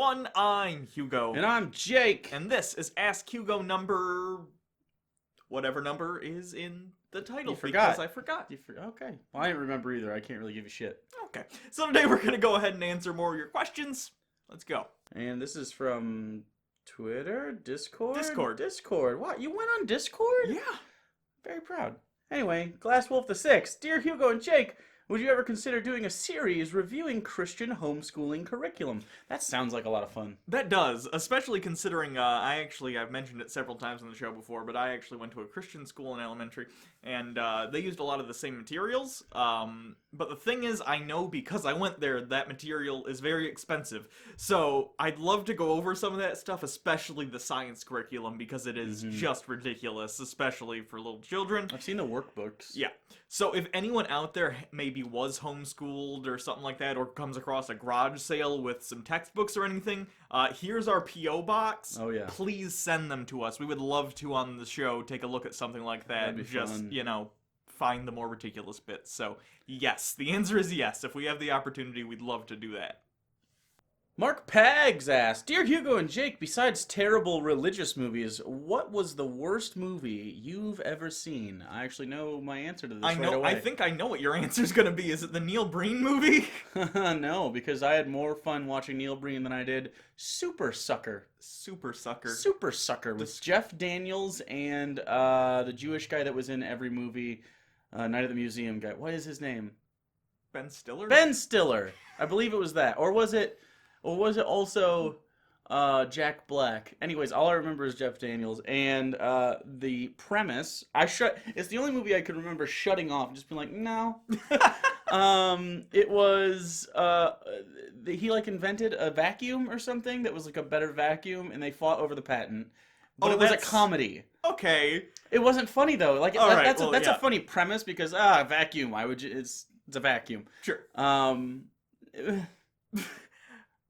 CheapeOne. I'm Hugo. And I'm Jake. And this is Ask Hugo number... whatever number is in the title. You forgot. Because I forgot. Okay. Well, I didn't remember either. I can't really give a shit. Okay. So today we're going to go ahead and answer more of your questions. Let's go. And this is from Twitter? Discord? Discord. What? You went on Discord? Yeah. Very proud. Anyway, Glasswolf the Sixth. Dear Hugo and Jake, would you ever consider doing a series reviewing Christian homeschooling curriculum? That sounds like a lot of fun. That does, especially considering I've mentioned it several times on the show before, but I actually went to a Christian school in elementary, and they used a lot of the same materials. But the thing is, I know because I went there, that material is very expensive. So I'd love to go over some of that stuff, especially the science curriculum, because it is just ridiculous, especially for little children. I've seen the workbooks. Yeah. So if anyone out there maybe was homeschooled or something like that, or comes across a garage sale with some textbooks or anything, here's our P.O. box. Oh, yeah. Please send them to us. We would love to, on the show, take a look at something like that. That'd be just, fun. Find the more ridiculous bits. So, yes. The answer is yes. If we have the opportunity, we'd love to do that. Mark Pags asked, Dear Hugo and Jake, besides terrible religious movies, what was the worst movie you've ever seen? I actually know my answer to this right away. I think I know what your answer's gonna be. Is it the Neil Breen movie? No, because I had more fun watching Neil Breen than I did Super Sucker. Super Sucker. Super Sucker with Jeff Daniels and the Jewish guy that was in every movie, Night at the Museum guy. What is his name? Ben Stiller? Ben Stiller. I believe it was that. Or was it also Jack Black? Anyways, all I remember is Jeff Daniels. And the premise, it's the only movie I could remember shutting off and just being like, no. It was, he invented a vacuum or something that was a better vacuum, and they fought over the patent. But it was a comedy. Okay. It wasn't funny though. That's a a funny premise because vacuum. Why would you? It's a vacuum. Sure.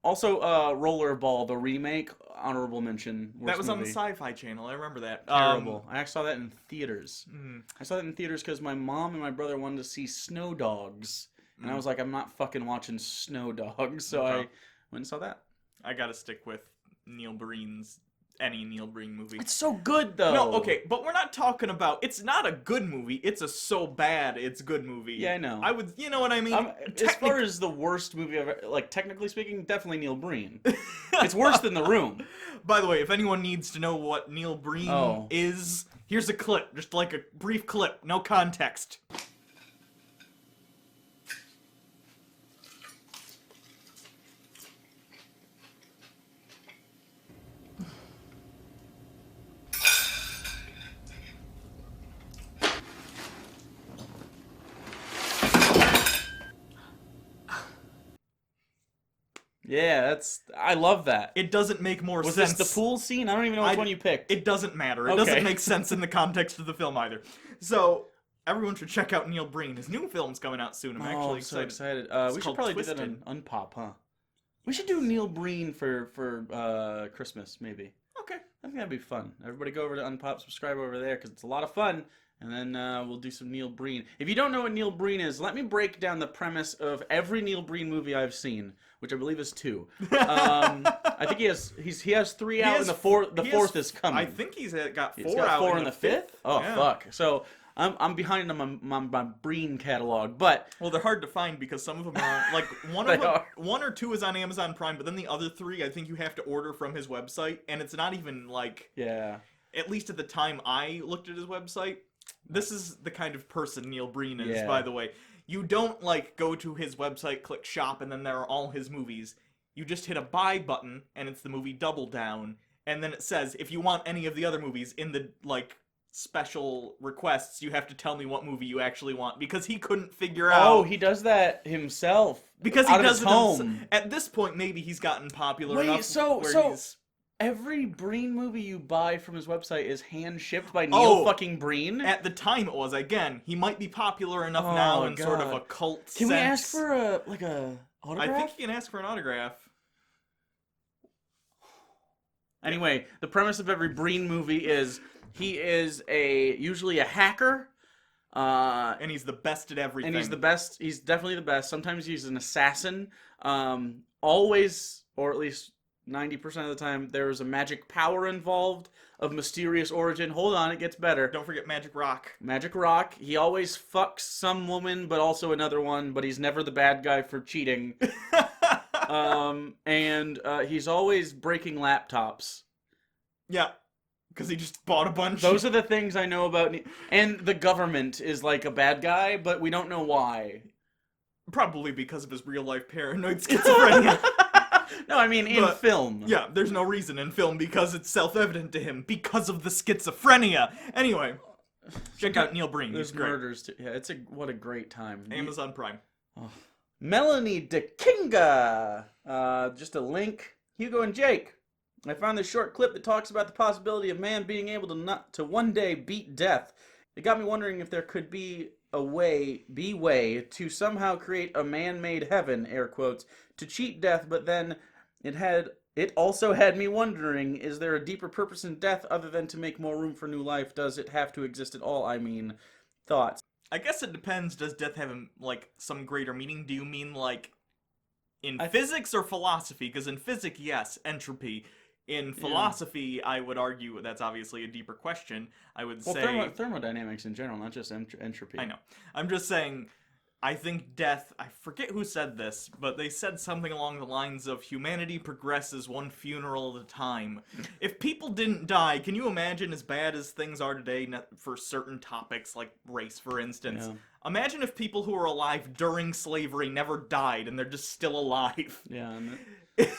Also, Rollerball, the remake, honorable mention. That was movie. on the Sci-Fi Channel. I remember that. Terrible. I actually saw that in theaters. I saw that in theaters because my mom and my brother wanted to see Snow Dogs, and I was like, I'm not fucking watching Snow Dogs, so I went and saw that. I gotta stick with any Neil Breen movie. It's so good though. No, okay, but we're not talking about. It's not a good movie. It's a so bad it's good movie. Yeah, I know. You know what I mean? As far as the worst movie I've ever, technically speaking, definitely Neil Breen. It's worse than The Room. By the way, if anyone needs to know what Neil Breen is, here's a clip, just like a brief clip, no context. Yeah, I love that. It doesn't make more sense. Was this the pool scene? I don't even know which one you picked. It doesn't matter. It doesn't make sense in the context of the film either. So, everyone should check out Neil Breen. His new film's coming out soon. I'm actually excited. So excited. We should probably do that on Unpop, huh? We should do Neil Breen for Christmas, maybe. Okay. I think that'd be fun. Everybody go over to Unpop, subscribe over there, because it's a lot of fun. And then we'll do some Neil Breen. If you don't know what Neil Breen is, let me break down the premise of every Neil Breen movie I've seen, which I believe is 2. I think he has 3 out, and the fourth is coming. I think he's got 4 he's got out. 4 in the 5th? Oh, yeah. Fuck. So I'm behind on my Breen catalog, but well, they're hard to find because some of them are one or two is on Amazon Prime, but then the other 3 I think you have to order from his website, and it's not even at least at the time I looked at his website. This is the kind of person Neil Breen is, by the way. You don't, go to his website, click shop, and then there are all his movies. You just hit a buy button, and it's the movie Double Down, and then it says, if you want any of the other movies in the, special requests, you have to tell me what movie you actually want, because he couldn't figure out... Oh, he does that himself. Because he does it home. At this point, maybe he's gotten popular enough where he's... Every Breen movie you buy from his website is hand-shipped by Neil fucking Breen? At the time it was. Again, he might be popular enough now in sort of a cult sense. Can we ask for a autograph? I think you can ask for an autograph. Anyway, the premise of every Breen movie is he is usually a hacker. And he's the best at everything. And he's the best. He's definitely the best. Sometimes he's an assassin. Always, or at least 90% of the time there is a magic power involved of mysterious origin. Hold on, it gets better. Don't forget Magic Rock. Magic Rock. He always fucks some woman, but also another one, but he's never the bad guy for cheating. And he's always breaking laptops. Yeah, because he just bought a bunch. Those are the things I know about. And the government is like a bad guy, but we don't know why. Probably because of his real-life paranoid schizophrenia. No, I mean in film. Yeah, there's no reason in film because it's self-evident to him because of the schizophrenia. Anyway, check out Neil Breen. There's murders too. Yeah, what a great time. Amazon Prime. Oh. Melanie DeKinga. Just a link. Hugo and Jake. I found this short clip that talks about the possibility of man being able to one day beat death. It got me wondering if there could be a way to somehow create a man-made heaven, air quotes, to cheat death, but then it also had me wondering, is there a deeper purpose in death other than to make more room for new life? Does it have to exist at all? I mean, thoughts. I guess it depends. Does death have, like, some greater meaning? Do you mean, like, in physics or philosophy? Because in physics, yes, entropy. In philosophy, I would argue that's obviously a deeper question. I would say... thermodynamics in general, not just entropy. I know. I'm just saying, I think death... I forget who said this, but they said something along the lines of humanity progresses one funeral at a time. If people didn't die, can you imagine as bad as things are today for certain topics, like race, for instance? Yeah. Imagine if people who were alive during slavery never died, and they're just still alive. Yeah,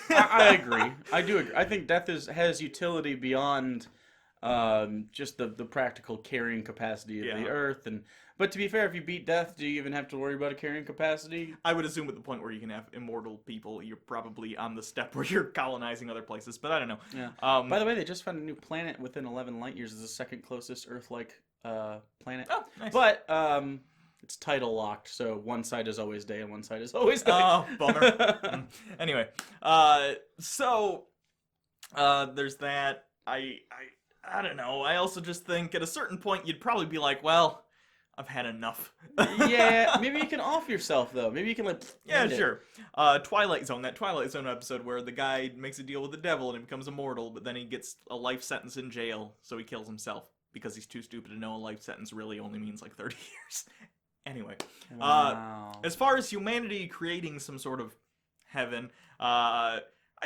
I agree. I do agree. I think death has utility beyond just the practical carrying capacity of the earth. But to be fair, if you beat death, do you even have to worry about a carrying capacity? I would assume at the point where you can have immortal people, you're probably on the step where you're colonizing other places, but I don't know. Yeah. By the way, they just found a new planet within 11 light years. It's the second closest Earth-like planet. Oh, nice. But it's tidal locked, so one side is always day and one side is always night. Oh, bummer. Anyway, so there's that. I don't know. I also just think at a certain point you'd probably be like, well, I've had enough. Yeah, maybe you can off yourself though. Maybe you can like. Yeah, sure. Twilight Zone, that Twilight Zone episode where the guy makes a deal with the devil and he becomes immortal, but then he gets a life sentence in jail, so he kills himself because he's too stupid to know a life sentence really only means like 30 years. Anyway, as far as humanity creating some sort of heaven, I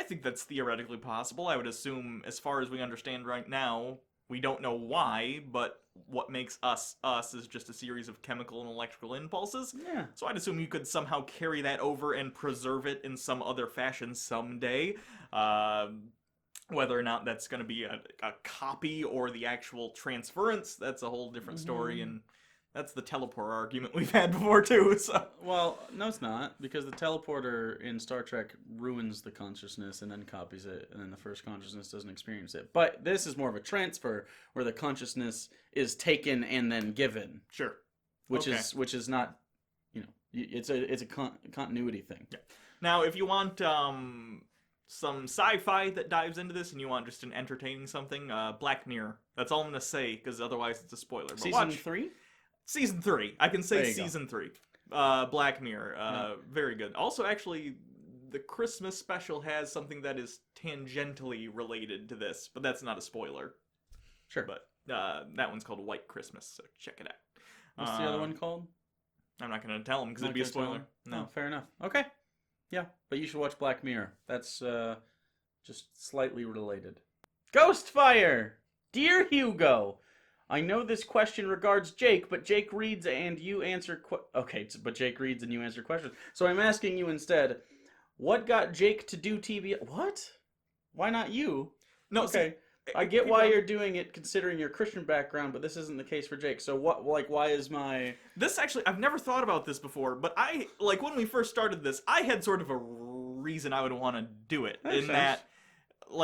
think that's theoretically possible. I would assume, as far as we understand right now, we don't know why, but what makes us is just a series of chemical and electrical impulses. Yeah. So I'd assume you could somehow carry that over and preserve it in some other fashion someday. Whether or not that's going to be a copy or the actual transference, that's a whole different story, and that's the teleporter argument we've had before, too. So. Well, no, it's not, because the teleporter in Star Trek ruins the consciousness and then copies it, and then the first consciousness doesn't experience it. But this is more of a transfer, where the consciousness is taken and then given. Sure. Which is not, it's a continuity thing. Yeah. Now, if you want some sci-fi that dives into this, and you want just an entertaining something, Black Mirror. That's all I'm going to say, because otherwise it's a spoiler. But Season 3? Season 3. I can say Season 3. Black Mirror. Very good. Also, actually, the Christmas special has something that is tangentially related to this, but that's not a spoiler. Sure. But that one's called White Christmas, so check it out. What's the other one called? I'm not going to tell them, because it'd be a spoiler. No, fair enough. Okay. Yeah, but you should watch Black Mirror. That's just slightly related. Ghostfire! Dear Hugo, I know this question regards Jake, but Jake reads and you answer but Jake reads and you answer questions. So I'm asking you instead, what got Jake to do TBS? What? Why not you? No, okay. I get why you're doing it considering your Christian background, but this isn't the case for Jake. So why is my... This actually, I've never thought about this before, but when we first started this, I had sort of a reason I would want to do it. That,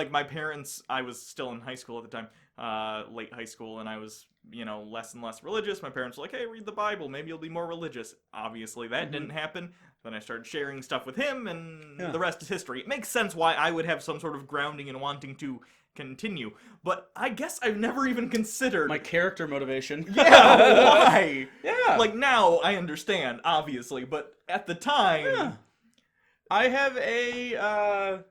my parents, I was still in high school at the time, late high school, and I was, less and less religious. My parents were like, hey, read the Bible, maybe you'll be more religious. Obviously, that didn't happen. Then I started sharing stuff with him, and the rest is history. It makes sense why I would have some sort of grounding in wanting to continue, but I guess I've never even considered my character motivation. Yeah, why? Yeah, now I understand, obviously, but at the time, I have a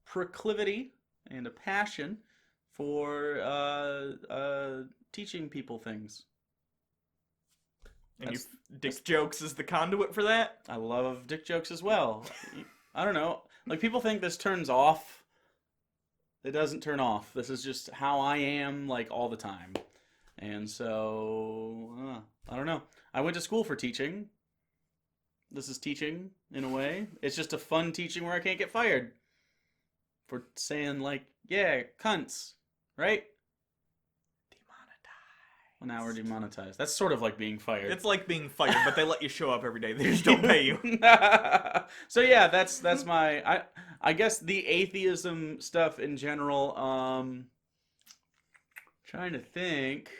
proclivity and a passion for teaching people things. And dick jokes is the conduit for that? I love dick jokes as well. I don't know. Like, people think this turns off. It doesn't turn off. This is just how I am, like, all the time. And so, I don't know. I went to school for teaching. This is teaching, in a way. It's just a fun teaching where I can't get fired. For saying, like, yeah, cunts. Right? Demonetized. Well, now we're demonetized. That's sort of like being fired. It's like being fired, but they let you show up every day. They just don't pay you. So yeah, that's my... I guess the atheism stuff in general, trying to think...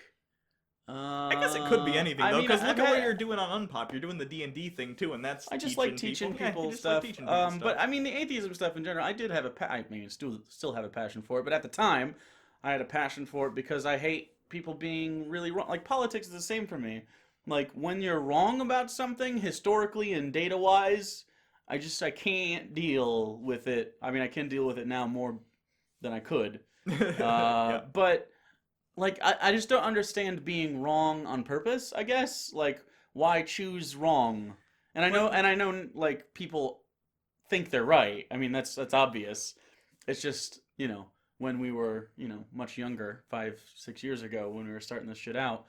I guess it could be anything, though, because look at what you're doing on Unpop. You're doing the D&D thing, too, and that's I just like teaching people stuff. But, I mean, the atheism stuff in general, I did have I still have a passion for it, but at the time, I had a passion for it because I hate people being really wrong. Like, politics is the same for me. Like, when you're wrong about something, historically and data-wise, I can't deal with it. I mean, I can deal with it now more than I could. Yeah. But... like, I just don't understand being wrong on purpose, I guess. Like, why choose wrong? And I know, like, people think they're right. I mean, that's obvious. It's just, when we were, much younger, 5-6 years ago, when we were starting this shit out,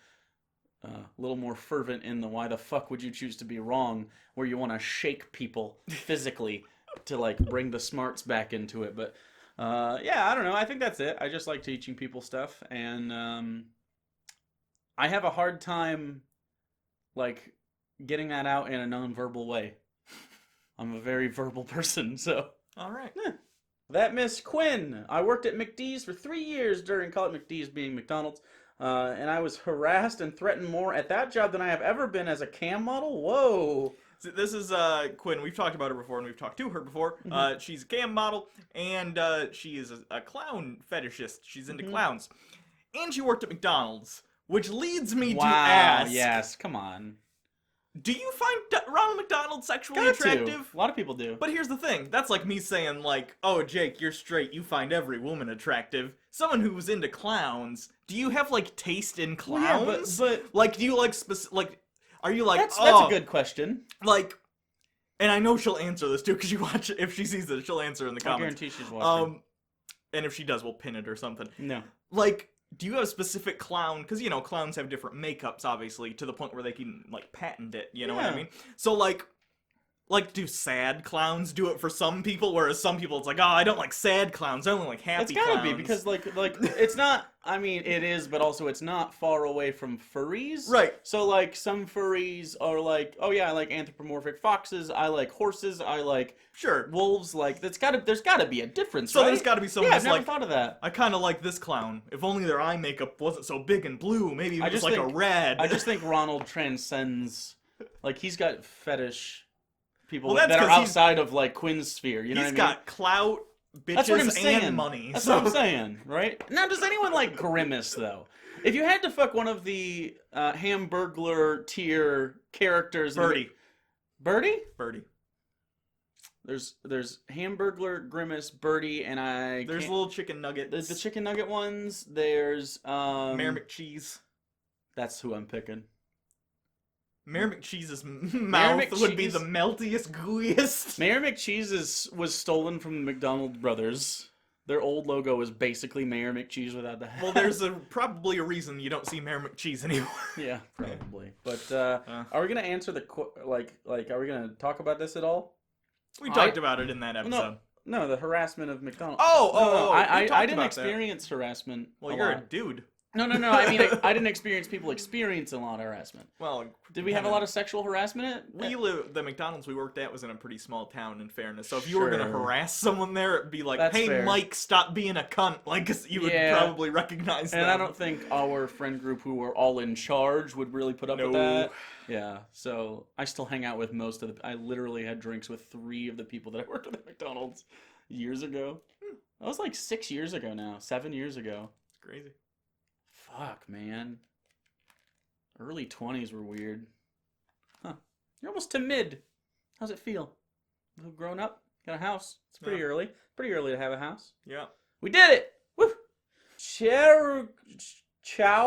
a little more fervent in the why the fuck would you choose to be wrong, where you want to shake people physically to, like, bring the smarts back into it. But... yeah, I don't know. I think that's it. I just like teaching people stuff, and I have a hard time, like, getting that out in a non-verbal way. I'm a very verbal person, so. All right. That Miss Quinn. I worked at McD's for 3 years during college, McD's being McDonald's, and I was harassed and threatened more at that job than I have ever been as a cam model. Whoa. This is Quinn. We've talked about her before, and we've talked to her before. She's a cam model, and she is a clown fetishist. She's into clowns. And she worked at McDonald's, which leads me to ask... yes, come on. Do you find Ronald McDonald sexually attractive? A lot of people do. But here's the thing. That's like me saying, like, oh, Jake, you're straight. You find every woman attractive. Someone who's into clowns, do you have, like, taste in clowns? Well, yeah, but... like, do you, like, are you like, that's a good question. Like, and I know she'll answer this too, because you watch it. If she sees it, she'll answer in the comments. I guarantee she's watching. And if she does, we'll pin it or something. No. Like, do you have a specific clown? Because, clowns have different makeups, obviously, to the point where they can, like, patent it. You know what I mean? So, like, do sad clowns do it for some people? Whereas some people, it's like, oh, I don't like sad clowns. I only like happy clowns. It's gotta be, because, like, it's not... I mean, it is, but also it's not far away from furries. Right. So, like, some furries are like, oh yeah, I like anthropomorphic foxes, I like horses, I like wolves, like, there's gotta be a difference, so right? There's gotta be someone I've who's never thought of that. I kinda like this clown. If only their eye makeup wasn't so big and blue, maybe it was like a red. I just think Ronald transcends, like, he's got fetish people that are outside of, like, Quinn's sphere, you know what I mean? He's got clout, bitches, and money. That's what I'm saying, right? Now, does anyone like Grimace, though? If you had to fuck one of the Hamburglar tier characters... Birdie. Birdie? Birdie. There's Hamburglar, Grimace, Birdie, and There's little chicken nuggets. There's the chicken nugget ones. There's... Mayor McCheese. That's who I'm picking. Mayor McCheese's mouth would be the meltiest, gooeyest. Mayor McCheese was stolen from the McDonald brothers. Their old logo is basically Mayor McCheese without the hat. Well, there's probably a reason you don't see Mayor McCheese anymore. Yeah, probably. But are we gonna answer the are we gonna talk about this at all? We talked about it in that episode. No, the harassment of McDonald. I didn't experience harassment. Well, you're a dude. No. I mean, I didn't experience people experiencing a lot of harassment. Well, did we have a lot of sexual harassment? The McDonald's we worked at was in a pretty small town, in fairness. So if you were gonna harass someone there, it'd be like, "Hey, fair. Mike, stop being a cunt." Like, you would probably recognize that. And I don't think our friend group, who were all in charge, would really put up with that. Yeah. So I still hang out with most of the. I literally had drinks with 3 of the people that I worked with at McDonald's years ago. That was like 6 years ago now. 7 years ago. It's crazy. Fuck, man. Early 20s were weird. Huh. You're almost to mid. How's it feel? A little grown up? Got a house. It's pretty early. Pretty early to have a house. Yeah. We did it! Woo! Chow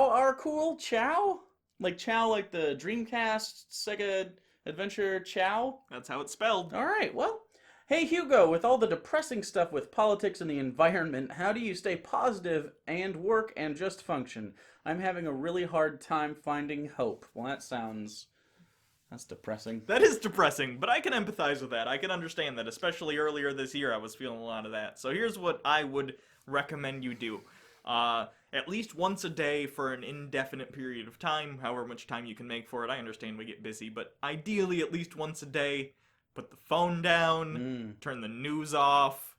are cool? Chow? Like Chow, like the Dreamcast Sega Adventure Chow? That's how it's spelled. All right, well. Hey, Hugo, with all the depressing stuff with politics and the environment, how do you stay positive and work and just function? I'm having a really hard time finding hope. Well, that's depressing. That is depressing, but I can empathize with that. I can understand that, especially earlier this year I was feeling a lot of that. So here's what I would recommend you do. At least once a day for an indefinite period of time, however much time you can make for it. I understand we get busy, but ideally at least once a day. Put the phone down, turn the news off,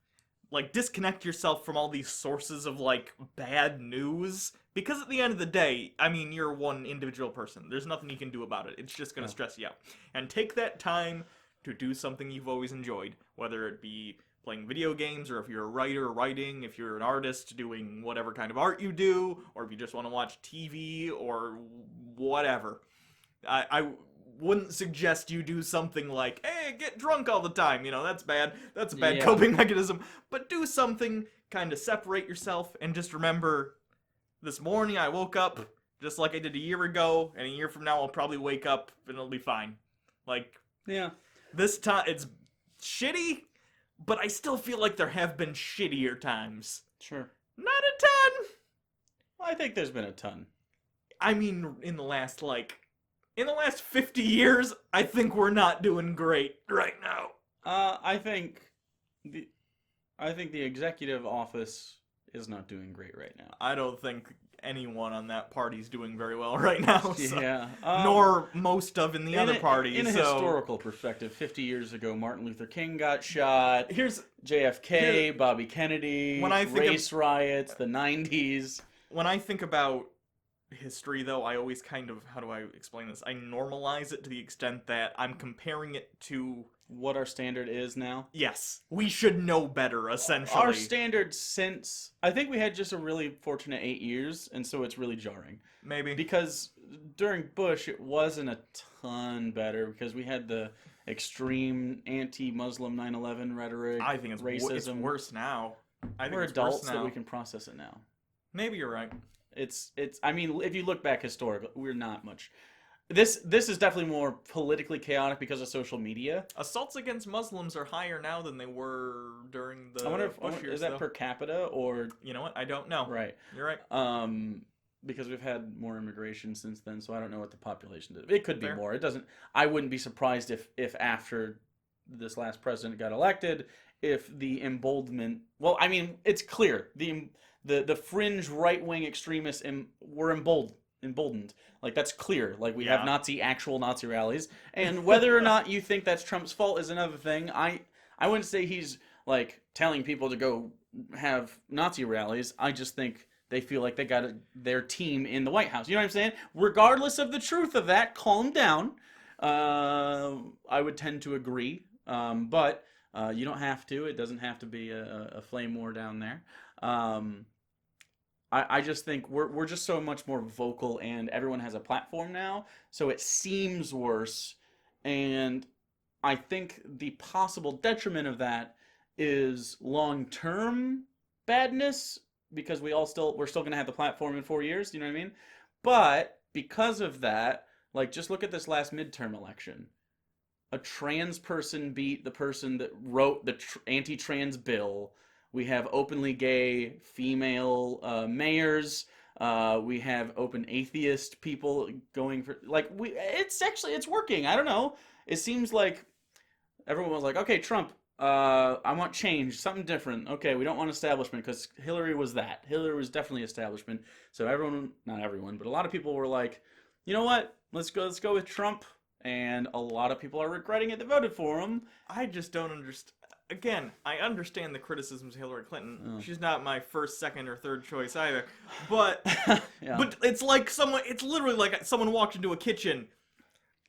like, disconnect yourself from all these sources of, like, bad news. Because at the end of the day, I mean, you're one individual person. There's nothing you can do about it. It's just gonna stress you out. And take that time to do something you've always enjoyed, whether it be playing video games, or if you're a writer, writing, if you're an artist, doing whatever kind of art you do, or if you just want to watch TV, or whatever. I wouldn't suggest you do something like, hey, get drunk all the time. You know, that's bad. That's a bad coping mechanism. But do something, kind of separate yourself, and just remember, this morning I woke up just like I did a year ago, and a year from now I'll probably wake up and it'll be fine. Like, this time, it's shitty, but I still feel like there have been shittier times. Sure. Not a ton! Well, I think there's been a ton. I mean, in the last 50 years, I think we're not doing great right now. I think the executive office is not doing great right now. I don't think anyone on that party's doing very well right now. So. Yeah. Nor most of in the other parties. In a historical perspective, 50 years ago, Martin Luther King got shot. Here's JFK, Bobby Kennedy, race riots, the 90s. When I think about history, though, I always kind of, how do I explain this? I normalize it to the extent that I'm comparing it to what our standard is now. Yes. We should know better, essentially. Our standard since, I think we had just a really fortunate 8 years, and so it's really jarring. Maybe. Because during Bush, it wasn't a ton better, because we had the extreme anti-Muslim 9/11 rhetoric, I think it's racism. It's worse now. We're adults that we can process it now. Maybe you're right. It's. I mean, if you look back historically, we're not much. This is definitely more politically chaotic because of social media. Assaults against Muslims are higher now than they were during the Bush years. Is that per capita or? You know what? I don't know. Right. You're right. Because we've had more immigration since then, so I don't know what the population is. It could be Fair. more. It doesn't. I wouldn't be surprised if after this last president got elected, if the emboldenment. Well, I mean, it's clear the fringe right-wing extremists were emboldened. Like, that's clear. Like, we have actual Nazi rallies. And whether or not you think that's Trump's fault is another thing. I wouldn't say he's, like, telling people to go have Nazi rallies. I just think they feel like they got their team in the White House. You know what I'm saying? Regardless of the truth of that, calm down. I would tend to agree. But you don't have to. It doesn't have to be a flame war down there. I just think we're just so much more vocal, and everyone has a platform now, so it seems worse. And I think the possible detriment of that is long-term badness, because we're still going to have the platform in 4 years. You know what I mean? But because of that, like, just look at this last midterm election. A trans person beat the person that wrote the anti-trans bill. We have openly gay female mayors. We have open atheist people going for, like, it's working. I don't know. It seems like everyone was like, okay, Trump, I want change, something different. Okay, we don't want establishment, because Hillary was that. Hillary was definitely establishment. So not everyone, but a lot of people were like, you know what? Let's go with Trump. And a lot of people are regretting it that voted for him. I just don't understand. Again, I understand the criticisms of Hillary Clinton. Oh. She's not my first, second, or third choice either. But but it's literally like someone walked into a kitchen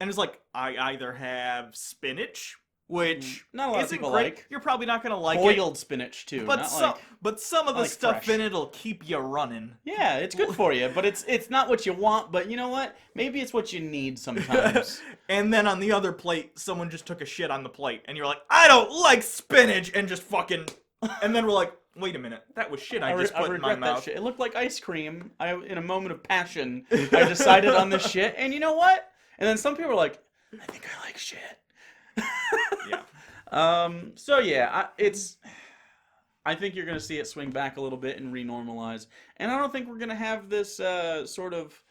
and is like, I either have spinach which not a lot of isn't people great. like. You're probably not gonna like Boiled spinach too. But some of the like stuff fresh. in it'll keep you running. Yeah, it's good for you, but it's not what you want. But you know what? Maybe it's what you need sometimes. And then on the other plate, someone just took a shit on the plate, and you're like, I don't like spinach, and just fucking. And then we're like, wait a minute, that was shit I just put in my mouth. That shit. It looked like ice cream. In a moment of passion, I decided on this shit, and you know what? And then some people were like, I think I like shit. Yeah. So yeah, I think you're gonna see it swing back a little bit and renormalize, and I don't think we're gonna have this sort of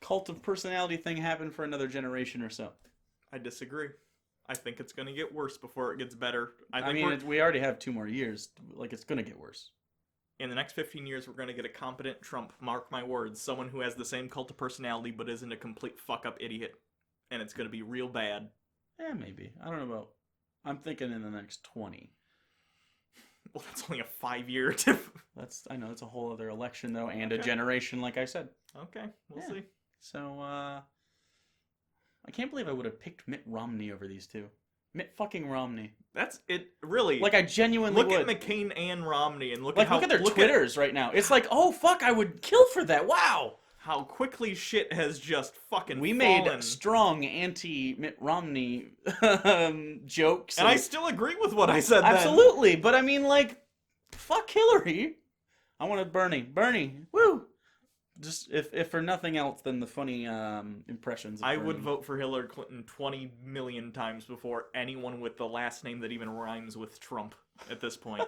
cult of personality thing happen for another generation or so. I disagree. I think it's gonna get worse before it gets better. We already have 2 more years. Like, it's gonna get worse. In the next 15 years, we're gonna get a competent Trump. Mark my words. Someone who has the same cult of personality but isn't a complete fuck-up idiot. And it's gonna be real bad. Yeah, maybe. I don't know about... I'm thinking in the next 20. Well, that's only a 5-year difference. I know, it's a whole other election, though, and a generation, like I said. Okay, we'll see. So, I can't believe I would have picked Mitt Romney over these two. Mitt fucking Romney. That's it, really. Like, I genuinely would. Look at McCain and Romney, and look at their Twitters right now. It's like, oh, fuck, I would kill for that. Wow. How quickly shit has just fucking We fallen. made strong anti-Mitt Romney jokes. And I still agree with what I said Absolutely, but I mean, like, fuck Hillary. I wanted Bernie. Bernie, woo! Just, if for nothing else than the funny impressions of I Bernie. would vote for Hillary Clinton 20 million times before anyone with the last name that even rhymes with Trump at this point.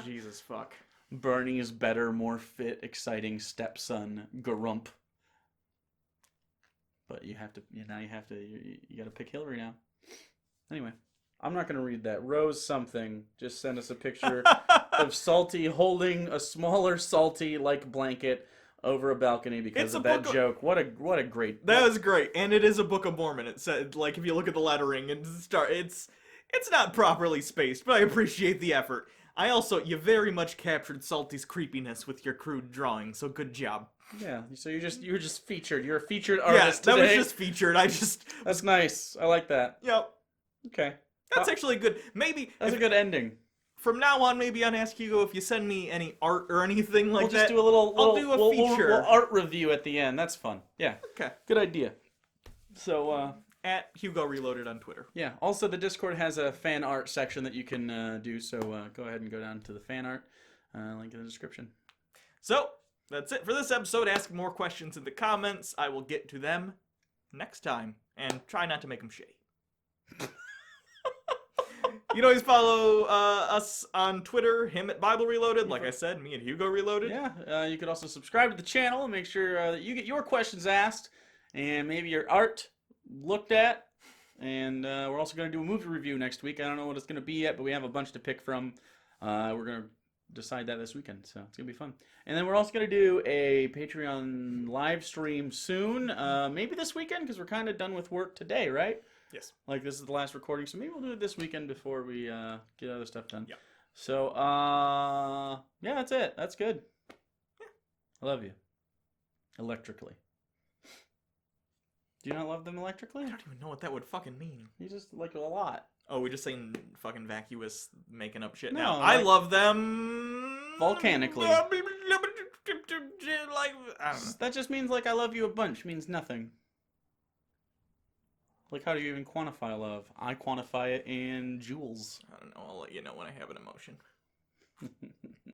Jesus fuck. Bernie's better, more fit, exciting stepson, Garump. But you gotta pick Hillary now. Anyway, I'm not gonna read that. Rose something just sent us a picture of Salty holding a smaller Salty like blanket over a balcony because of that joke. What a great. That was great, and it is a Book of Mormon. It said, like, if you look at the lettering and it's not properly spaced, but I appreciate the effort. You very much captured Salty's creepiness with your crude drawing, so good job. Yeah, so you were just featured. You're a featured artist today. Yeah, that was just featured. That's nice. I like that. Yep. Okay. That's actually good. That's a good ending. From now on, maybe I'll ask Hugo if you send me any art or anything like that. We'll just do a little I'll do a feature. We'll art review at the end. That's fun. Yeah. Okay. Good idea. So, at Hugo Reloaded on Twitter. Yeah. Also, the Discord has a fan art section that you can do. So go ahead and go down to the fan art. Link in the description. So that's it for this episode. Ask more questions in the comments. I will get to them next time and try not to make them shitty. You can always follow us on Twitter, him at Bible Reloaded. Like I said, me and Hugo Reloaded. Yeah. You could also subscribe to the channel and make sure that you get your questions asked and maybe your art looked at. And we're also going to do a movie review next week. I don't know what it's going to be yet, but we have a bunch to pick from. We're going to decide that this weekend, so it's going to be fun. And then we're also going to do a Patreon live stream soon. Maybe this weekend, because we're kind of done with work today, right? Yes. Like, this is the last recording, so maybe we'll do it this weekend before we get other stuff done. Yeah. So, yeah, that's it. That's good. Yeah. I love you. Electrically. Do you not love them electrically? I don't even know what that would fucking mean. You just like it a lot. Oh, we're just saying fucking vacuous making up shit No, now. like, I love them volcanically. Like, I don't know. That just means like I love you a bunch. Means nothing. Like, how do you even quantify love? I quantify it in joules. I don't know. I'll let you know when I have an emotion.